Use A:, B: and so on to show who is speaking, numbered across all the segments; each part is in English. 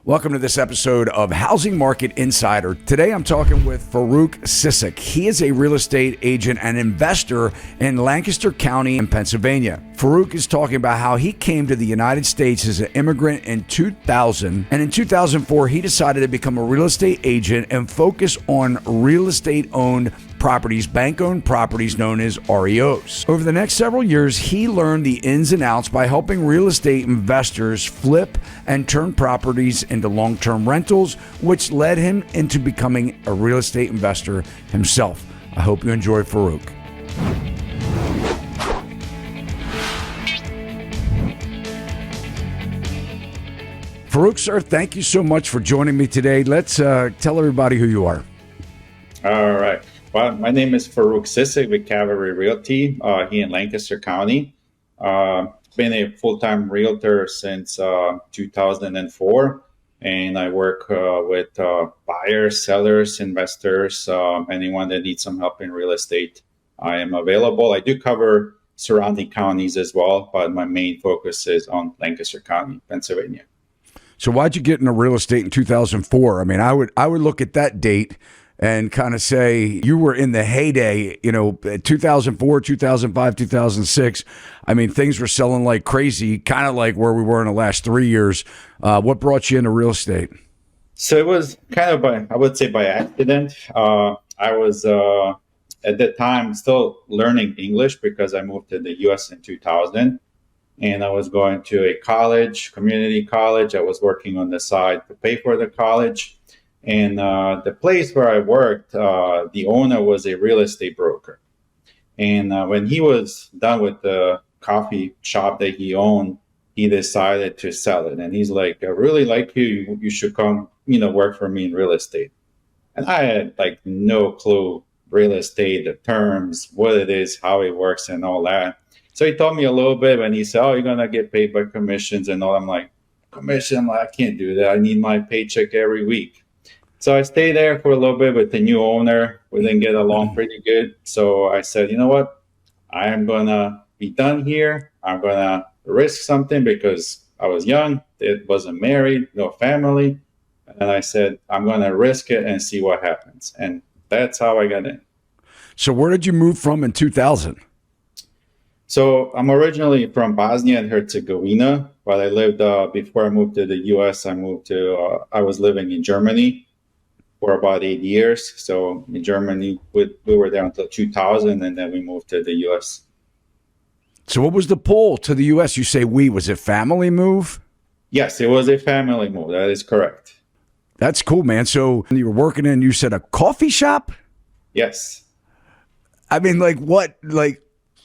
A: Welcome to this episode of Housing Market Insider. Today I'm talking with Faruk Sisic. He is a real estate agent and investor in Lancaster County in Pennsylvania. Faruk is talking about how he came to the United States as an immigrant in 2000, and in 2004 he decided to become a real estate agent and focus on real estate owned properties, bank-owned properties known as REOs. Over the next several years, he learned the ins and outs by helping real estate investors flip and turn properties into long-term rentals, which led him into becoming a real estate investor himself. I hope you enjoy Faruk. Faruk, sir, thank you so much for joining me today. Let's tell everybody who you are.
B: All right. Well, my name is Faruk Sisic with Cavalry Realty here in Lancaster County. Been a full-time realtor since 2004, and I work with buyers, sellers, investors, anyone that needs some help in real estate. I am available. I do cover surrounding counties as well, but my main focus is on Lancaster County, Pennsylvania.
A: So why'd you get into real estate in 2004? I mean, I would look at that date and kind of say you were in the heyday, 2004, 2005, 2006. I mean, things were selling like crazy, kind of like where we were in the last 3 years. What brought you into real estate?
B: So it was kind of by accident. I was at that time still learning English because I moved to the U.S. in 2000. And I was going to a college, community college. I was working on the side to pay for the college. And the place where I worked, the owner was a real estate broker. And when he was done with the coffee shop that he owned, he decided to sell it. And he's like, I really like you. You should come, work for me in real estate. And I had no clue real estate, the terms, what it is, how it works and all that. So he told me a little bit and he said, oh, you're going to get paid by commissions and all. I'm like, commission? I can't do that. I need my paycheck every week. So I stayed there for a little bit with the new owner. We didn't get along pretty good. So I said, you know what? I am going to be done here. I'm going to risk something because I was young. It wasn't married, no family. And I said, I'm going to risk it and see what happens. And that's how I got in.
A: So where did you move from in 2000?
B: So I'm originally from Bosnia and Herzegovina, but I lived, before I moved to the U.S., I was living in Germany for about 8 years. So in Germany, we were there until 2000, and then we moved to the U.S.
A: So what was the pull to the U.S.? You say was it family move?
B: Yes, it was a family move. That is correct.
A: That's cool, man. So you were working in, you said a coffee shop?
B: Yes.
A: I mean, what?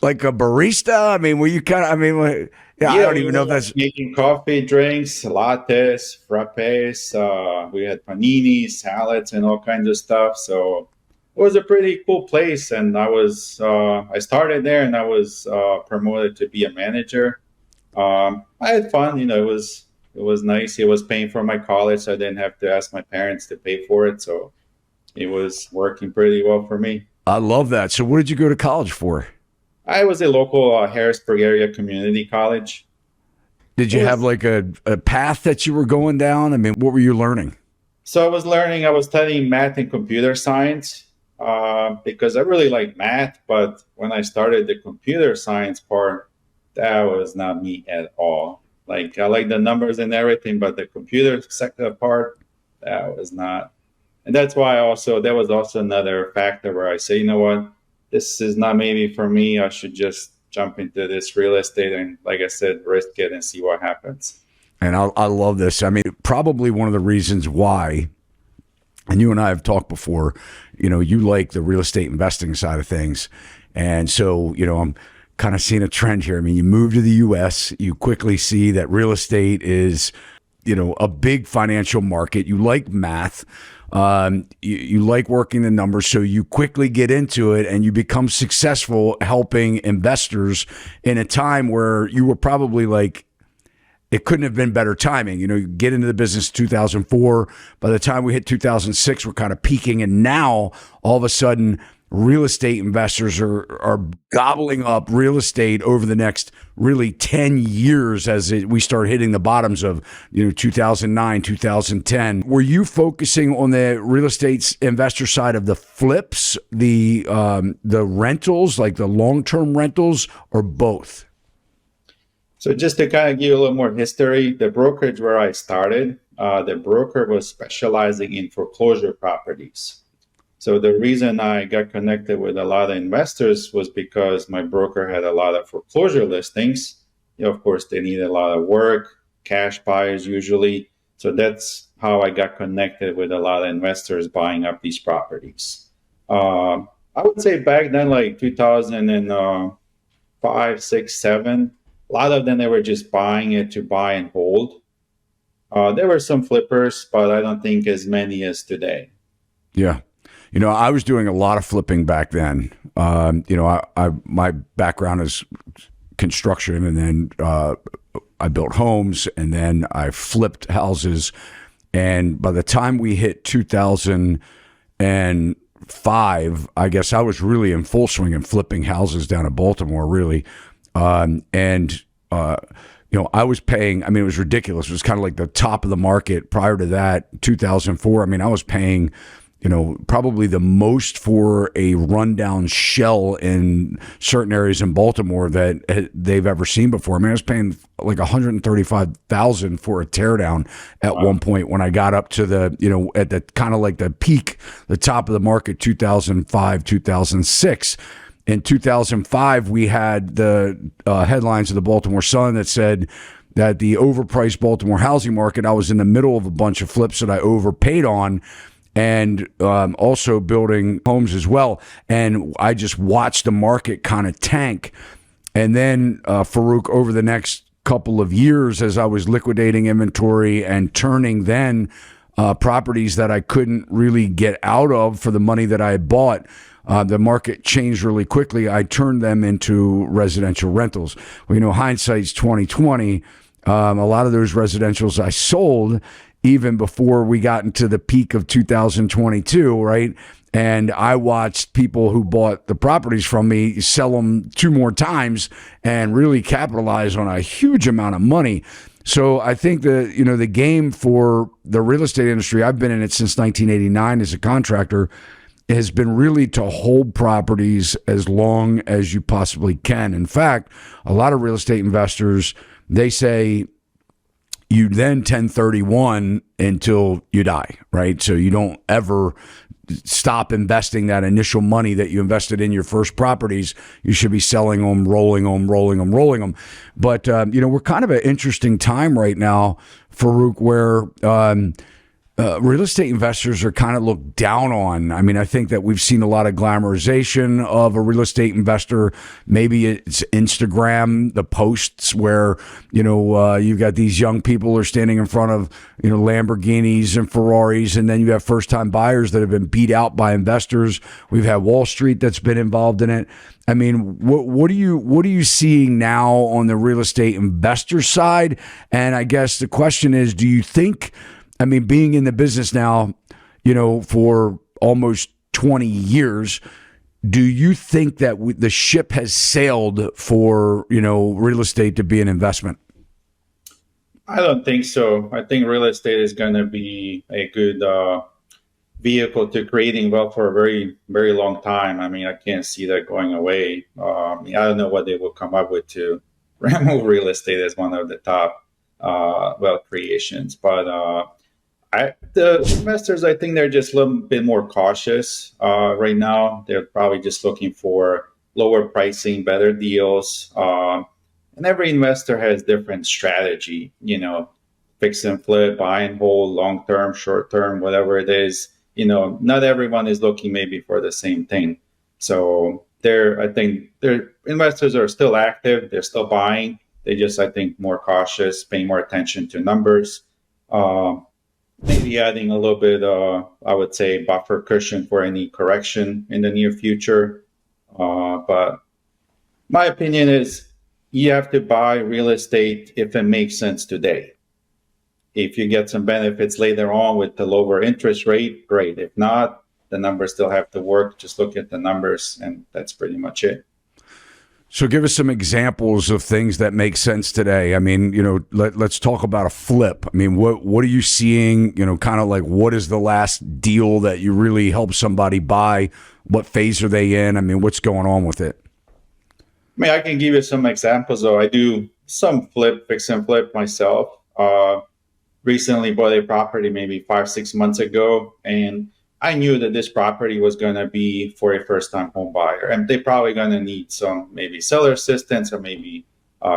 A: Like a barista? I mean, were you I don't even know if that's...
B: Making coffee, drinks, lattes, frappes. We had paninis, salads, and all kinds of stuff. So it was a pretty cool place. And I started there and I was promoted to be a manager. I had fun. It was nice. It was paying for my college. So I didn't have to ask my parents to pay for it. So it was working pretty well for me.
A: I love that. So what did you go to college for?
B: I was a local Harrisburg area community college.
A: Did you have a path that you were going down? I mean, what were you learning?
B: So I was studying math and computer science because I really like math. But when I started the computer science part, that was not me at all. I like the numbers and everything, but the computer sector part, that was not. And that's why that was also another factor where I say, you know what? This is not maybe for me. I should just jump into this real estate and, like I said, risk it and see what happens.
A: And I love this. I mean, probably one of the reasons why, and you and I have talked before, you like the real estate investing side of things. And so, I'm kind of seeing a trend here. I mean, you move to the U.S., you quickly see that real estate is, a big financial market. You like math. You like working the numbers, so you quickly get into it and you become successful helping investors in a time where you were probably it couldn't have been better timing. You get into the business 2004. By the time we hit 2006, we're kind of peaking. And now all of a sudden real estate investors are gobbling up real estate over the next really 10 years as we start hitting the bottoms of 2009, 2010. Were you focusing on the real estate investor side of the flips, the rentals, like the long-term rentals, or both?
B: So just to kind of give you a little more history, the brokerage where I started, the broker was specializing in foreclosure properties. So the reason I got connected with a lot of investors was because my broker had a lot of foreclosure listings. Of course, they need a lot of work, cash buyers usually. So that's how I got connected with a lot of investors buying up these properties. I would say back then, like 2005, 6, 7, a lot of them, they were just buying it to buy and hold. There were some flippers, but I don't think as many as today.
A: Yeah. I was doing a lot of flipping back then. My background is construction, and then I built homes, and then I flipped houses. And by the time we hit 2005, I guess I was really in full swing and flipping houses down in Baltimore, really. I was paying, it was ridiculous. It was kind of like the top of the market prior to that, 2004. I was paying probably the most for a rundown shell in certain areas in Baltimore that they've ever seen before. I was paying like $135,000 for a teardown at one point when I got up to the, at the kind of like the peak, the top of the market, 2005, 2006. In 2005, we had the headlines of the Baltimore Sun that said that the overpriced Baltimore housing market, I was in the middle of a bunch of flips that I overpaid on, and also building homes as well. And I just watched the market kind of tank. And then, Faruk, over the next couple of years, as I was liquidating inventory and turning then properties that I couldn't really get out of for the money that I had bought, the market changed really quickly. I turned them into residential rentals. Well, hindsight's 2020. A lot of those residentials I sold even before we got into the peak of 2022, right? And I watched people who bought the properties from me sell them 2 more times and really capitalize on a huge amount of money. So I think the game for the real estate industry, I've been in it since 1989 as a contractor, has been really to hold properties as long as you possibly can. In fact, a lot of real estate investors, they say you then 1031 until you die, right? So you don't ever stop investing that initial money that you invested in your first properties. You should be selling them, rolling them. But, we're kind of an interesting time right now, Faruk, where real estate investors are kind of looked down on. I think that we've seen a lot of glamorization of a real estate investor. Maybe it's Instagram, the posts where, you've got these young people who are standing in front of, Lamborghinis and Ferraris. And then you have first time buyers that have been beat out by investors. We've had Wall Street that's been involved in it. What are you seeing now on the real estate investor side? And I guess the question is, do you think, being in the business now, for almost 20 years, do you think that the ship has sailed for, real estate to be an investment?
B: I don't think so. I think real estate is going to be a good vehicle to creating wealth for a very, very long time. I can't see that going away. I don't know what they will come up with to remove real estate as one of the top wealth creations, but the investors, I think they're just a little bit more cautious right now. They're probably just looking for lower pricing, better deals. And every investor has different strategy, fix and flip, buy and hold, long term, short term, whatever it is. Not everyone is looking maybe for the same thing. So I think their investors are still active. They're still buying. They just, I think, more cautious, paying more attention to numbers. Maybe adding a little bit, I would say, buffer cushion for any correction in the near future. But my opinion is you have to buy real estate if it makes sense today. If you get some benefits later on with the lower interest rate, great. If not, the numbers still have to work. Just look at the numbers, and that's pretty much it.
A: So give us some examples of things that make sense today. I mean, let's talk about a flip. I mean, what are you seeing, kind of like what is the last deal that you really help somebody buy? What phase are they in? I mean, what's going on with it?
B: I mean, I can give you some examples, though. I do some fix and flip myself. Recently bought a property maybe 5-6 months ago, and I knew that this property was going to be for a first-time home buyer, and they're probably going to need some maybe seller assistance or maybe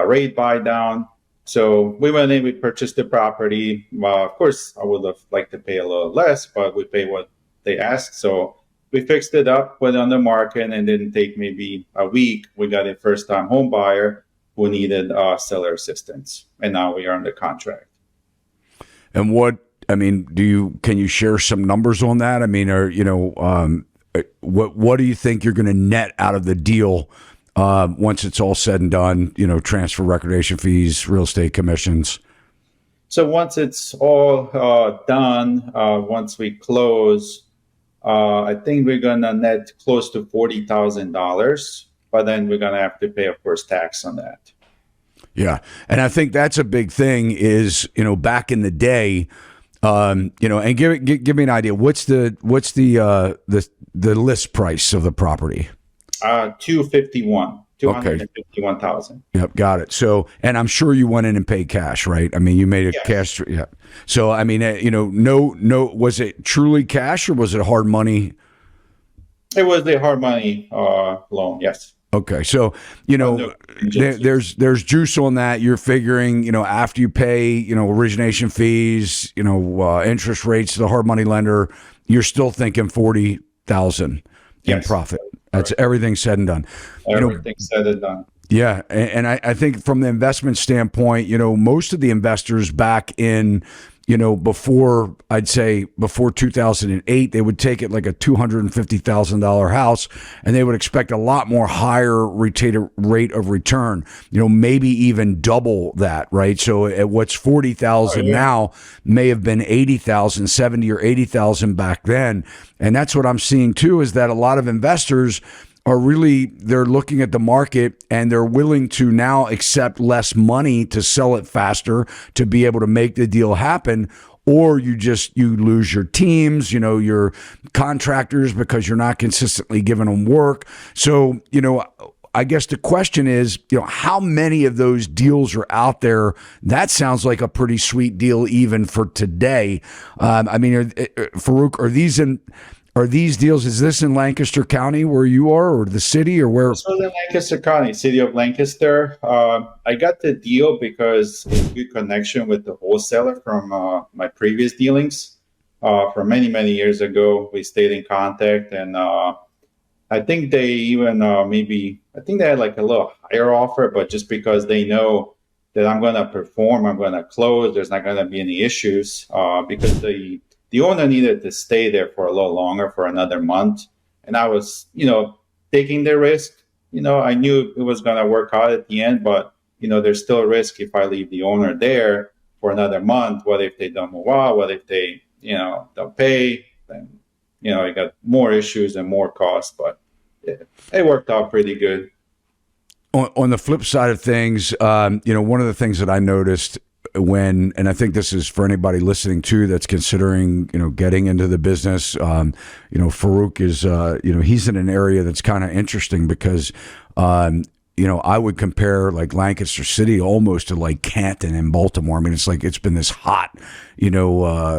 B: rate buy down. So we went in, we purchased the property. Well, of course, I would have liked to pay a little less, but we pay what they asked. So we fixed it up, put it on the market, and it didn't take maybe a week. We got a first-time home buyer who needed seller assistance, and now we are under contract.
A: And can you share some numbers on that? I mean, what do you think you're going to net out of the deal once it's all said and done? Transfer recordation fees, real estate commissions.
B: So once it's all done, once we close, I think we're going to net close to $40,000, but then we're going to have to pay, of course, tax on that.
A: Yeah. And I think that's a big thing is, back in the day, and give me an idea. What's the list price of the property? $251,000.
B: Yep,
A: got it. So, and I'm sure you went in and paid cash, right? I mean, you made a cash. Yeah. So, I mean, no, was it truly cash or was it hard money?
B: It was the hard money loan. Yes.
A: Okay, so there's juice on that. You're figuring, after you pay, origination fees, interest rates to the hard money lender, you're still thinking $40,000 in profit. That's everything said and done.
B: Everything said and done.
A: Yeah, and I think from the investment standpoint, most of the investors back in, before 2008, they would take it like a $250,000 house, and they would expect a lot more higher rate of return. Maybe even double that, right? So at what's 40,000 now may have been 80,000, 70 or 80,000 back then, and that's what I'm seeing too. Is that a lot of investors they're looking at the market and they're willing to now accept less money to sell it faster to be able to make the deal happen. Or you lose your teams, your contractors because you're not consistently giving them work. So, I guess the question is, how many of those deals are out there? That sounds like a pretty sweet deal even for today. Faruk, are these deals, is this in Lancaster County where you are, or the city, or where?
B: So in Lancaster County, city of Lancaster. I got the deal because it's a good connection with the wholesaler from my previous dealings. From many, many years ago, we stayed in contact, and I think they even they had like a little higher offer, but just because they know that I'm going to perform, I'm going to close, there's not going to be any issues because the owner needed to stay there for a little longer, for another month. And I was, taking the risk. I knew it was going to work out at the end, but, there's still a risk if I leave the owner there for another month. What if they don't move out? What if they, don't pay? Then, I got more issues and more costs, but it worked out pretty good.
A: On the flip side of things, one of the things that I noticed and I think this is for anybody listening too that's considering, getting into the business, Faruk is, he's in an area that's kind of interesting because, I would compare like Lancaster City almost to like Canton and Baltimore. I mean, it's been this hot,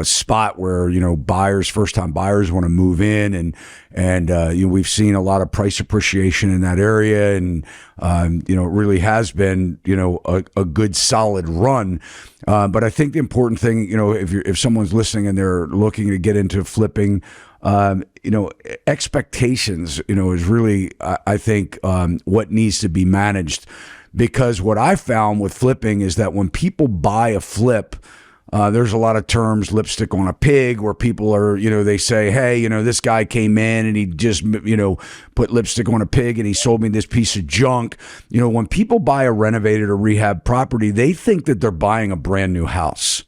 A: spot where, first-time buyers want to move in, and we've seen a lot of price appreciation in that area, and it really has been, a good solid run. But I think the important thing, if someone's listening and they're looking to get into flipping, expectations, is really, I think, what needs to be managed. Because what I found with flipping is that when people buy a flip, there's a lot of terms, lipstick on a pig, where people are, they say, hey, this guy came in and he just, put lipstick on a pig and he sold me this piece of junk. When people buy a renovated or rehab property, they think that they're buying a brand new house.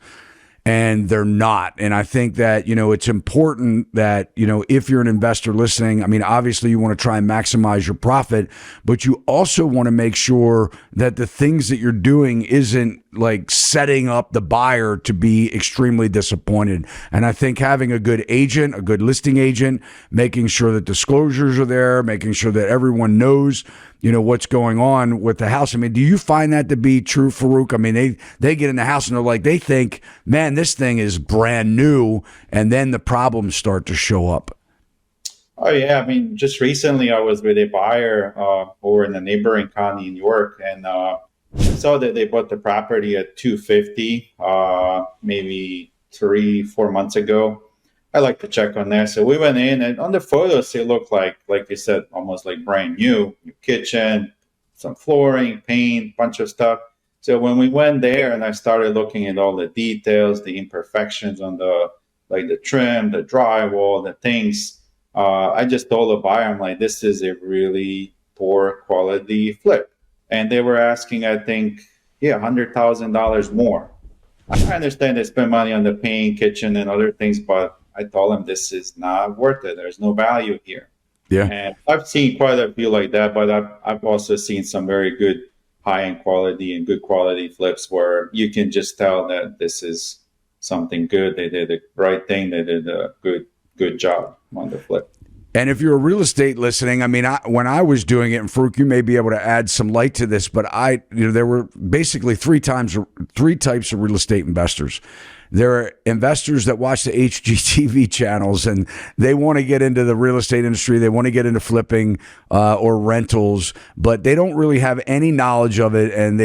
A: and they're not. And I think that, it's important that, if you're an investor listening, I mean, obviously you want to try and maximize your profit, but you also want to make sure that the things that you're doing isn't like setting up the buyer to be extremely disappointed. And I think having a good agent, a good listing agent, making sure that disclosures are there, making sure that everyone knows, what's going on with the house. I mean, do you find that to be true, Faruk? I mean, they get in the house and they're like, they think, man, this thing is brand new. And then the problems start to show up.
B: Oh, yeah. I mean, just recently I was with a buyer over in the neighboring county in New York, and saw that they bought the property at 250 maybe 3-4 months ago. I like to check on that. So we went in, and on the photos, it looked like you said, almost like brand new. New kitchen, some flooring, paint, bunch of stuff. So when we went there and I started looking at all the details, the imperfections on the trim, the drywall, the things, I just told the buyer, I'm like, this is a really poor quality flip. And they were asking, I think, $100,000 more. I understand they spend money on the paint, kitchen, and other things, but I told them this is not worth it. There's no value here.
A: Yeah.
B: And I've seen quite a few like that, but I've also seen some very good high-end quality and good quality flips where you can just tell that this is something good. They did the right thing. They did a good job on the flip.
A: And if you're a real estate listening, I mean, when I was doing it, and Faruk, you may be able to add some light to this, but there were basically three types of real estate investors. There are investors that watch the HGTV channels and they want to get into the real estate industry. They want to get into flipping or rentals, but they don't really have any knowledge of it. And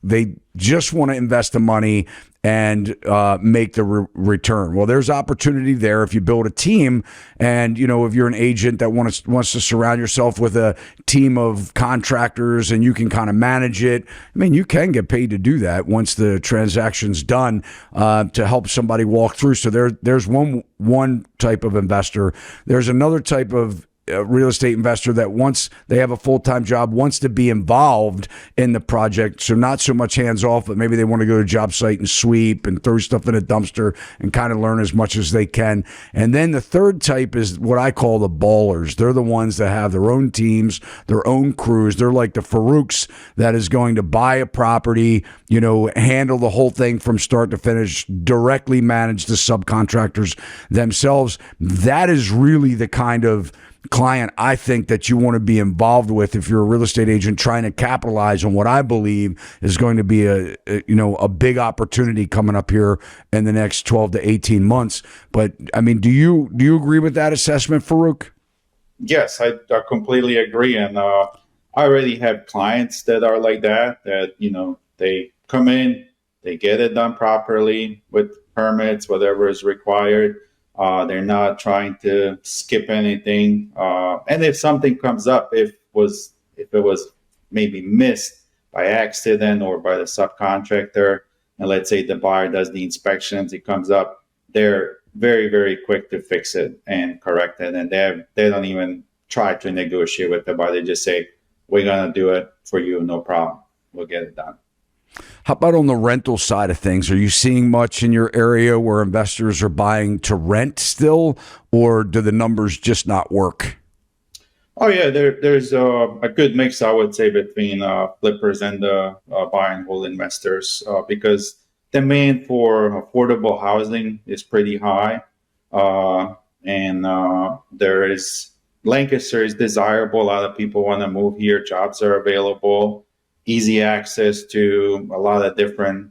A: they just want to invest the money and make the return. Well, there's opportunity there if you build a team, and if you're an agent that wants to surround yourself with a team of contractors and you can kind of manage it. I mean, you can get paid to do that once the transaction's done to help somebody walk through. So there's one type of investor. There's another type of real estate investor that once they have a full-time job wants to be involved in the project, so not so much hands-off, but maybe they want to go to a job site and sweep and throw stuff in a dumpster and kind of learn as much as they can. And then the third type is what I call the ballers. They're the ones that have their own teams, their own crews. They're like the Faruks that is going to buy a property, handle the whole thing from start to finish, directly manage the subcontractors themselves. That is really the kind of client I think that you want to be involved with if you're a real estate agent trying to capitalize on what I believe is going to be a big opportunity coming up here in the next 12 to 18 months. But I mean, do you agree with that assessment, Faruk?
B: Yes, I completely agree. And I already have clients that are like that they come in, they get it done properly with permits, whatever is required. They're not trying to skip anything. And if something comes up, if it was maybe missed by accident or by the subcontractor, and let's say the buyer does the inspections, it comes up, they're very, very quick to fix it and correct it. And they don't even try to negotiate with the buyer. They just say, we're going to do it for you, no problem. We'll get it done.
A: How about on the rental side of things? Are you seeing much in your area where investors are buying to rent still, or do the numbers just not work?
B: Oh, yeah, there's a good mix, I would say, between flippers and buy and hold investors because demand for affordable housing is pretty high. And Lancaster is desirable. A lot of people want to move here. Jobs are available. Easy access to a lot of different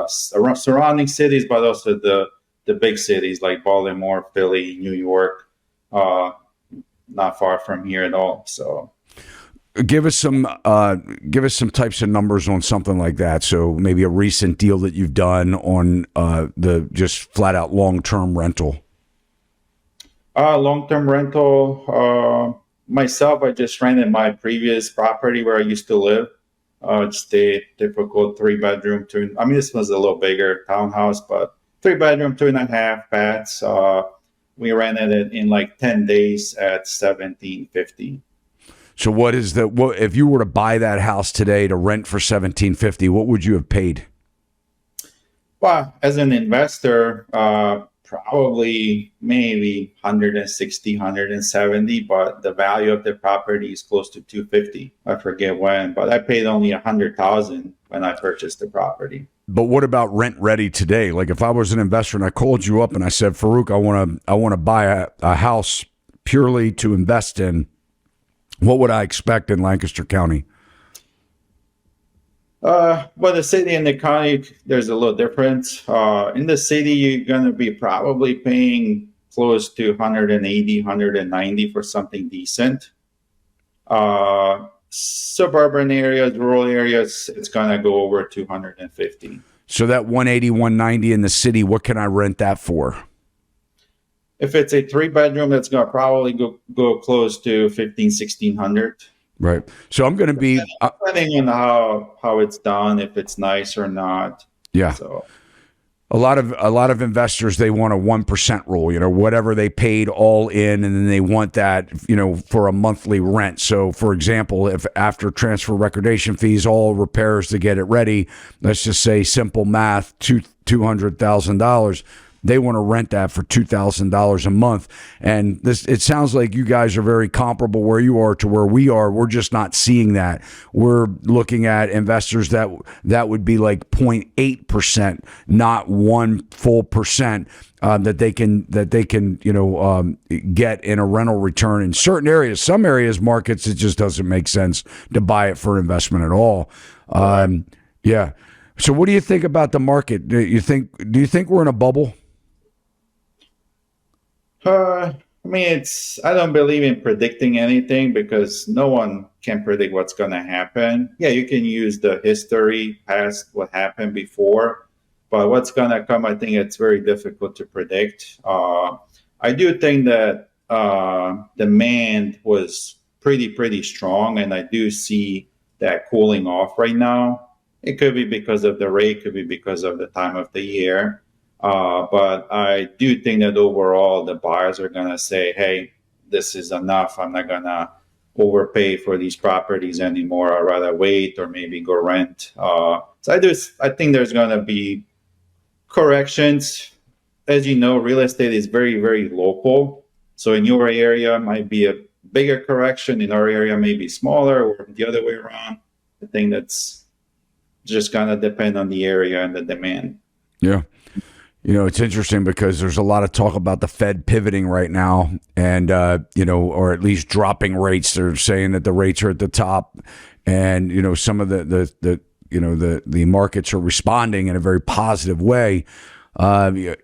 B: surrounding cities, but also the big cities like Baltimore, Philly, New York, not far from here at all. So
A: give us some types of numbers on something like that. So maybe a recent deal that you've done on the just flat out long-term rental.
B: Long-term rental. Myself, I just rented my previous property where I used to live. Just a typical 3-bedroom, this was a little bigger townhouse, but 3-bedroom, 2.5 baths. We rented it in like 10 days at $1,750.
A: So what if you were to buy that house today to rent for $1,750, what would you have paid?
B: Well, as an investor, probably maybe 160, 170, but the value of the property is close to 250. I forget when, but I paid only 100,000 when I purchased the property.
A: But what about rent ready today? Like if I was an investor and I called you up and I said, Faruk, I want to buy a house purely to invest in, what would I expect in Lancaster County?
B: Well, the city and the county, there's a little difference. In the city, you're going to be probably paying close to 180, 190 for something decent. Suburban areas, rural areas, it's going to go over 250.
A: So that 180, 190 in the city, what can I rent that for?
B: If it's a 3 bedroom, that's going to probably go close to 15, 1600.
A: Right. So I'm going to be
B: Depending on how it's done, if it's nice or not.
A: yeah.
B: So
A: A lot of investors, they want a 1% rule, whatever they paid all in, and then they want that, for a monthly rent. So, for example, if after transfer recordation fees, all repairs to get it ready, let's just say simple math, $200,000. They want to rent that for $2,000 a month. And it sounds like you guys are very comparable where you are to where we are. We're just not seeing that. We're looking at investors that would be like 0.8%, not 1 full percent. That they can get in a rental return in certain areas. Some areas, markets, it just doesn't make sense to buy it for investment at all. Yeah. So what do you think about the market? Do you think we're in a bubble?
B: I mean, I don't believe in predicting anything because no one can predict what's going to happen. Yeah, you can use the history, past what happened before, but what's going to come, I think it's very difficult to predict. I do think that demand was pretty strong, and I do see that cooling off right now. It could be because of the rate, could be because of the time of the year. But I do think that overall the buyers are going to say, hey, this is enough. I'm not going to overpay for these properties anymore. I'd rather wait or maybe go rent. So I think there's going to be corrections. As you know, real estate is very local. So in your area might be a bigger correction. In our area, maybe smaller, or the other way around. I think that's just going to depend on the area and the demand.
A: Yeah. It's interesting because there's a lot of talk about the Fed pivoting right now and, or at least dropping rates. They're saying that the rates are at the top and, some of the markets are responding in a very positive way. I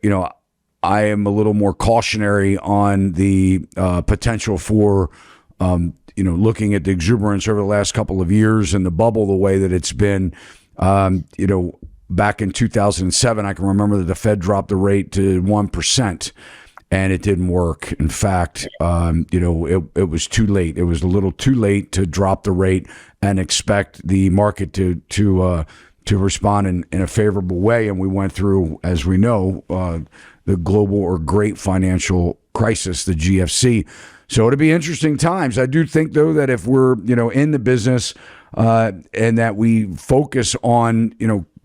A: am a little more cautionary on the potential for, looking at the exuberance over the last couple of years and the bubble, the way that it's been, back in 2007, I can remember that the Fed dropped the rate to 1%, and it didn't work. In fact, it was too late. It was a little too late to drop the rate and expect the market to respond in a favorable way. And we went through, as we know, the global or great financial crisis, the GFC. So it'll be interesting times. I do think, though, that if we're in the business and that we focus on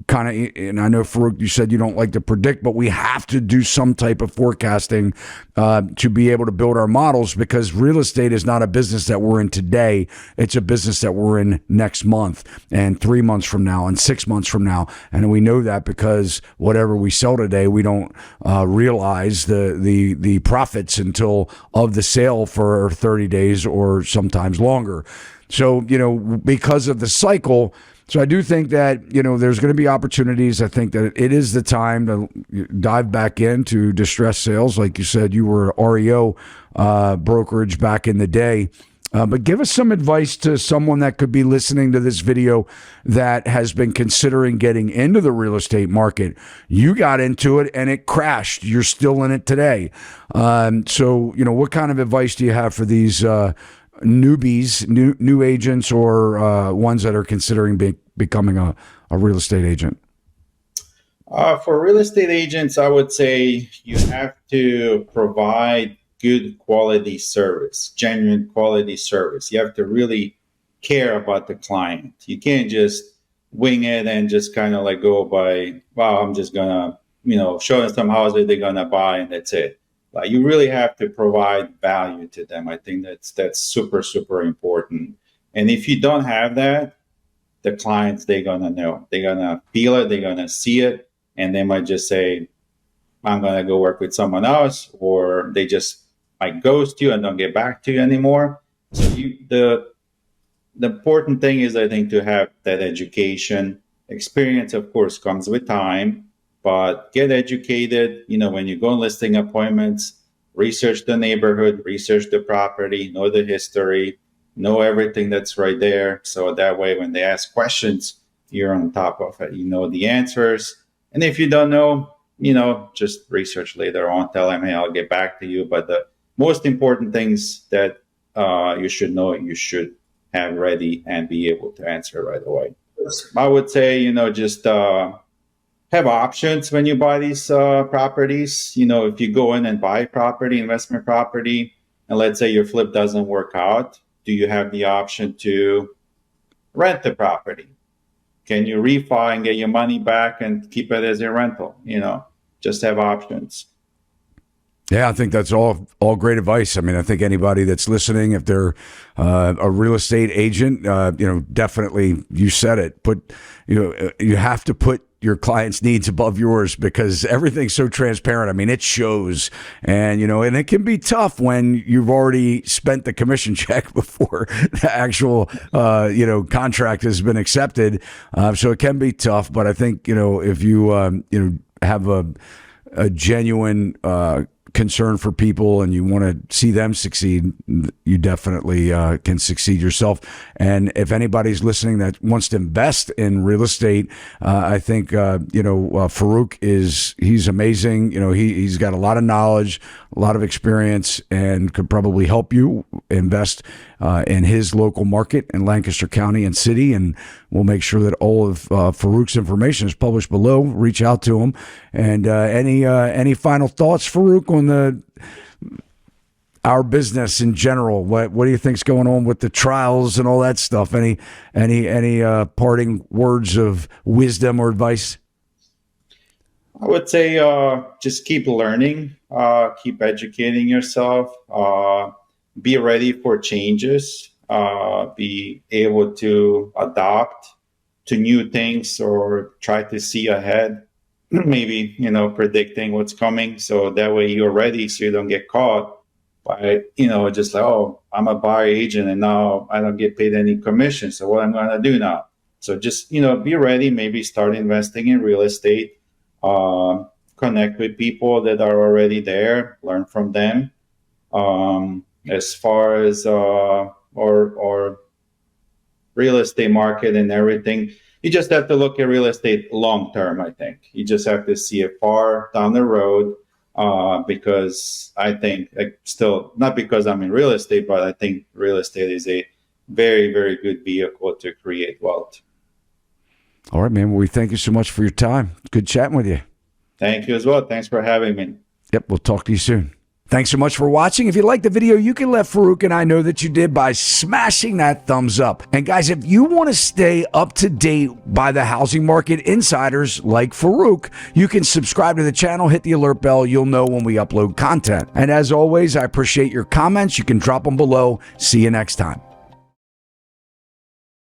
A: kind of, and I know, Faruk, you said you don't like to predict, but we have to do some type of forecasting to be able to build our models, because real estate is not a business that we're in today. It's a business that we're in next month and 3 months from now and 6 months from now. And we know that because whatever we sell today, we don't realize the profits until of the sale for 30 days or sometimes longer. So, because of the cycle. So I do think that, there's going to be opportunities. I think that it is the time to dive back into distressed sales. Like you said, you were REO brokerage back in the day. But give us some advice to someone that could be listening to this video that has been considering getting into the real estate market. You got into it and it crashed. You're still in it today. So, what kind of advice do you have for these newbies, new agents, or ones that are considering becoming a real estate agent?
B: For real estate agents, I would say you have to provide good quality service, genuine quality service. You have to really care about the client. You can't just wing it and just kind of like go by, wow, I'm just gonna, show them some houses they're gonna buy and that's it. Like you really have to provide value to them. I think that's super, super important. And if you don't have that, the clients, they're gonna know. They're gonna feel it, they're gonna see it, and they might just say, I'm gonna go work with someone else, or they just might ghost you and don't get back to you anymore. So the important thing is, I think, to have that education. Experience, of course, comes with time, but get educated. When you go on listing appointments, research the neighborhood, research the property, know the history, know everything that's right there. So that way, when they ask questions, you're on top of it. You know the answers. And if you don't know, just research later on. Tell them, hey, I'll get back to you. But the most important things that you should know, you should have ready and be able to answer right away. I would say, just have options when you buy these properties. If you go in and buy property, investment property, and let's say your flip doesn't work out, do you have the option to rent the property? Can you refi and get your money back and keep it as a rental? Just have options.
A: Yeah, I think that's all great advice. I mean, I think anybody that's listening, if they're a real estate agent, definitely, you said it. You have to put your client's needs above yours because everything's so transparent. I mean, it shows, and it can be tough when you've already spent the commission check before the actual contract has been accepted. So it can be tough, but I think if you have a genuine concern for people and you want to see them succeed, you definitely can succeed yourself. And if anybody's listening that wants to invest in real estate, I think Faruk he's amazing. He's got a lot of knowledge, a lot of experience, and could probably help you invest in his local market in Lancaster County and City. And we'll make sure that all of Faruk's information is published below. Reach out to him. And any final thoughts, Faruk, on our business in general? What do you think's going on with the trials and all that stuff? Any parting words of wisdom or advice?
B: I would say just keep learning, keep educating yourself, be ready for changes, be able to adapt to new things or try to see ahead, maybe, predicting what's coming. So that way you're ready so you don't get caught by, just like, oh, I'm a buyer agent and now I don't get paid any commission. So what I'm going to do now? So just, be ready, maybe start investing in real estate, connect with people that are already there, learn from them. As far as or real estate market and everything, you just have to look at real estate long term. I think you just have to see it far down the road, because I think, still not because I'm in real estate, but I think real estate is a very, very good vehicle to create wealth.
A: All right, man. Well, we thank you so much for your time. Good chatting with you.
B: Thank you as well. Thanks for having me.
A: Yep, we'll talk to you soon. Thanks so much for watching. If you liked the video, you can let Faruk and I know that you did by smashing that thumbs up. And guys, if you want to stay up to date by the housing market insiders like Faruk, you can subscribe to the channel, hit the alert bell. You'll know when we upload content. And as always, I appreciate your comments. You can drop them below. See you next time.